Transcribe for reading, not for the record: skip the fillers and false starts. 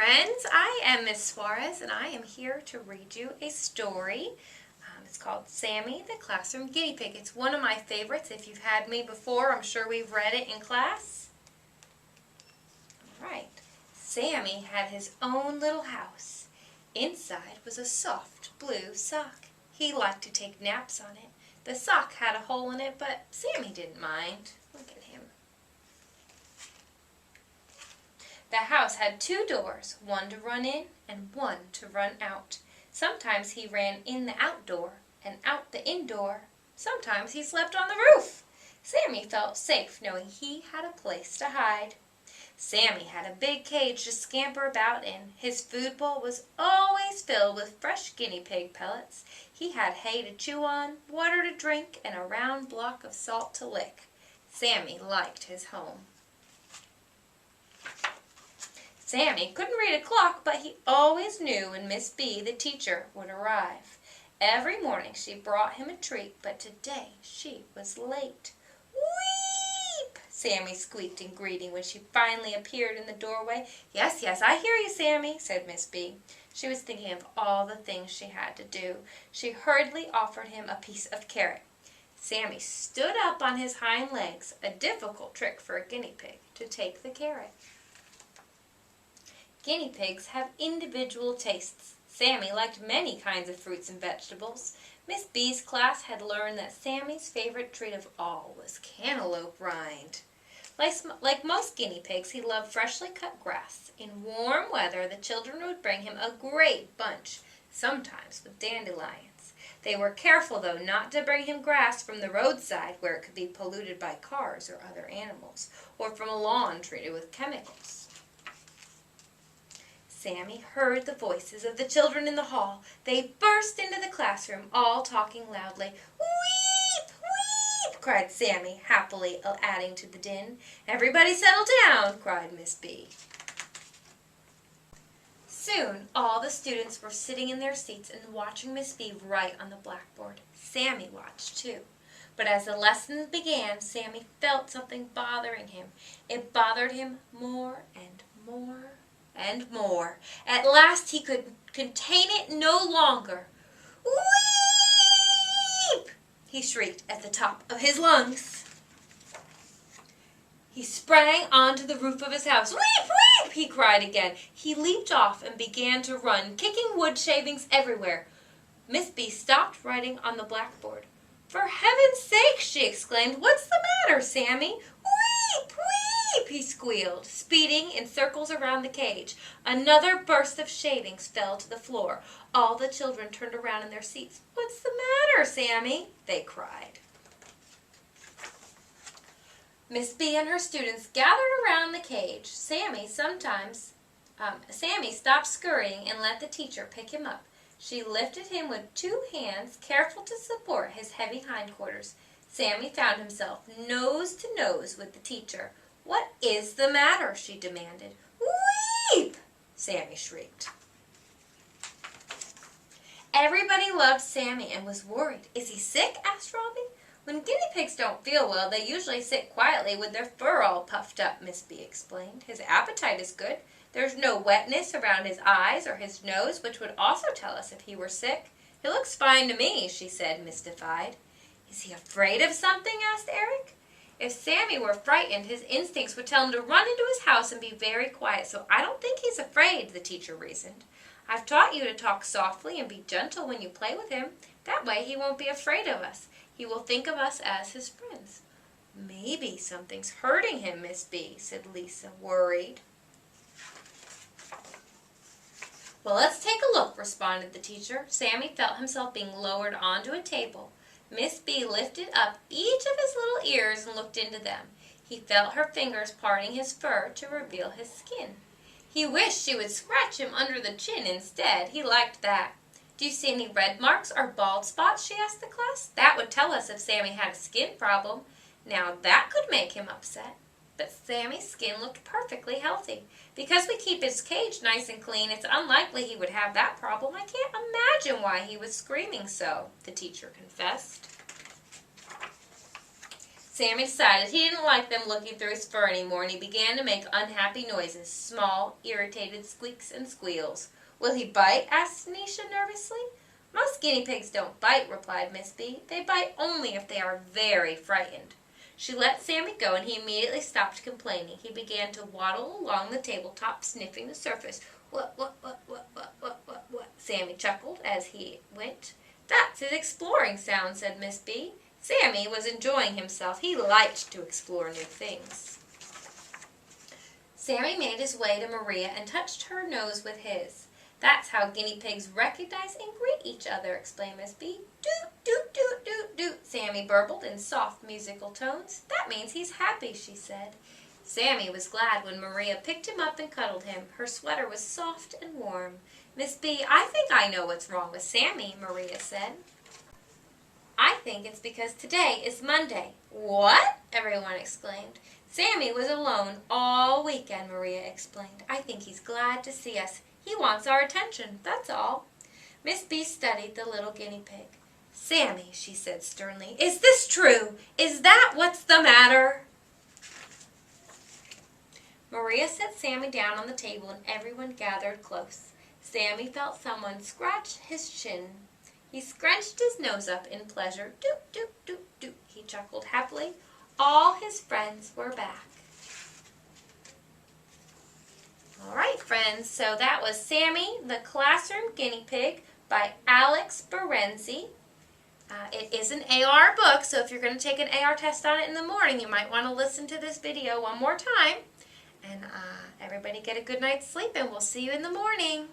friends. I am Miss Suarez, and I am here to read you a story. It's called Sammy the Classroom Guinea Pig. It's one of my favorites. If you've had me before, I'm sure we've read it in class. All right. Sammy had his own little house. Inside was a soft blue sock. He liked to take naps on it. The sock had a hole in it, but Sammy didn't mind. Look at him. The house had two doors, one to run in and one to run out. Sometimes he ran in the outdoor and out the indoor. Sometimes he slept on the roof. Sammy felt safe knowing he had a place to hide. Sammy had a big cage to scamper about in. His food bowl was always filled with fresh guinea pig pellets. He had hay to chew on, water to drink, and a round block of salt to lick. Sammy liked his home. Sammy couldn't read a clock, but he always knew when Miss B, the teacher, would arrive. Every morning she brought him a treat, but today she was late. "Weep!" Sammy squeaked in greeting when she finally appeared in the doorway. Yes, I hear you, Sammy," said Miss B. She was thinking of all the things she had to do. She hurriedly offered him a piece of carrot. Sammy stood up on his hind legs, a difficult trick for a guinea pig, to take the carrot. Guinea pigs have individual tastes. Sammy liked many kinds of fruits and vegetables. Miss B's class had learned that Sammy's favorite treat of all was cantaloupe rind. Like most guinea pigs, he loved freshly cut grass. In warm weather, the children would bring him a great bunch, sometimes with dandelions. They were careful, though, not to bring him grass from the roadside where it could be polluted by cars or other animals, or from a lawn treated with chemicals. Sammy heard the voices of the children in the hall. They burst into the classroom, all talking loudly. "Weep! Weep!" cried Sammy, happily adding to the din. "Everybody settle down!" cried Miss B. Soon all the students were sitting in their seats and watching Miss B write on the blackboard. Sammy watched too. But as the lessons began, Sammy felt something bothering him. It bothered him more and more and more. At last he could contain it no longer. "Weep!" he shrieked at the top of his lungs. He sprang onto the roof of his house. "Weep! Weep!" he cried again. He leaped off and began to run, kicking wood shavings everywhere. Miss B stopped writing on the blackboard. "For heaven's sake!" she exclaimed. "What's the matter, Sammy?" "Weep! Weep!" he squealed, speeding in circles around the cage. Another burst of shavings fell to the floor. All the children turned around in their seats. "What's the matter, Sammy?" they cried. Miss B and her students gathered around the cage. Sammy stopped scurrying and let the teacher pick him up. She lifted him with two hands, careful to support his heavy hindquarters. Sammy found himself nose to nose with the teacher. "What is the matter?" she demanded. "Weep!" Sammy shrieked. Everybody loved Sammy and was worried. "Is he sick?" asked Robbie. "When guinea pigs don't feel well, they usually sit quietly with their fur all puffed up," Miss B explained. "His appetite is good. There's no wetness around his eyes or his nose, which would also tell us if he were sick. He looks fine to me," she said, mystified. "Is he afraid of something?" asked Eric. "If Sammy were frightened, his instincts would tell him to run into his house and be very quiet, so I don't think he's afraid," the teacher reasoned. "I've taught you to talk softly and be gentle when you play with him. That way he won't be afraid of us. He will think of us as his friends." "Maybe something's hurting him, Miss B," said Lisa, worried. "Well, let's take a look," responded the teacher. Sammy felt himself being lowered onto a table. Miss B lifted up each of his little ears and looked into them. He felt her fingers parting his fur to reveal his skin. He wished she would scratch him under the chin instead. He liked that. "Do you see any red marks or bald spots?" she asked the class. "That would tell us if Sammy had a skin problem. Now that could make him upset." But Sammy's skin looked perfectly healthy. "Because we keep his cage nice and clean, it's unlikely he would have that problem. I can't imagine why he was screaming so," the teacher confessed. Sammy decided he didn't like them looking through his fur anymore, and he began to make unhappy noises, small, irritated squeaks and squeals. "Will he bite?" asked Tanisha nervously. "Most guinea pigs don't bite," replied Miss B. "They bite only if they are very frightened." She let Sammy go, and he immediately stopped complaining. He began to waddle along the tabletop, sniffing the surface. What, Sammy chuckled as he went. "That's his exploring sound," said Miss B. Sammy was enjoying himself. He liked to explore new things. Sammy made his way to Maria and touched her nose with his. "That's how guinea pigs recognize and greet each other," explained Miss B. "Doot, doot, doot, doot, doot," Sammy burbled in soft musical tones. "That means he's happy," she said. Sammy was glad when Maria picked him up and cuddled him. Her sweater was soft and warm. "Miss B, I think I know what's wrong with Sammy," Maria said. "I think it's because today is Monday." "What?" everyone exclaimed. "Sammy was alone all weekend," Maria explained. "I think he's glad to see us. He wants our attention, that's all." Miss B studied the little guinea pig. "Sammy," she said sternly, "is this true? Is that what's the matter?" Maria set Sammy down on the table and everyone gathered close. Sammy felt someone scratch his chin. He scrunched his nose up in pleasure. "Doot, doot, doot, doot," he chuckled happily. All his friends were back. All right, friends, so that was Sammy, the Classroom Guinea Pig by Alex Berenzi. It is an AR book, so if you're going to take an AR test on it in the morning, you might want to listen to this video one more time. And everybody get a good night's sleep, and we'll see you in the morning.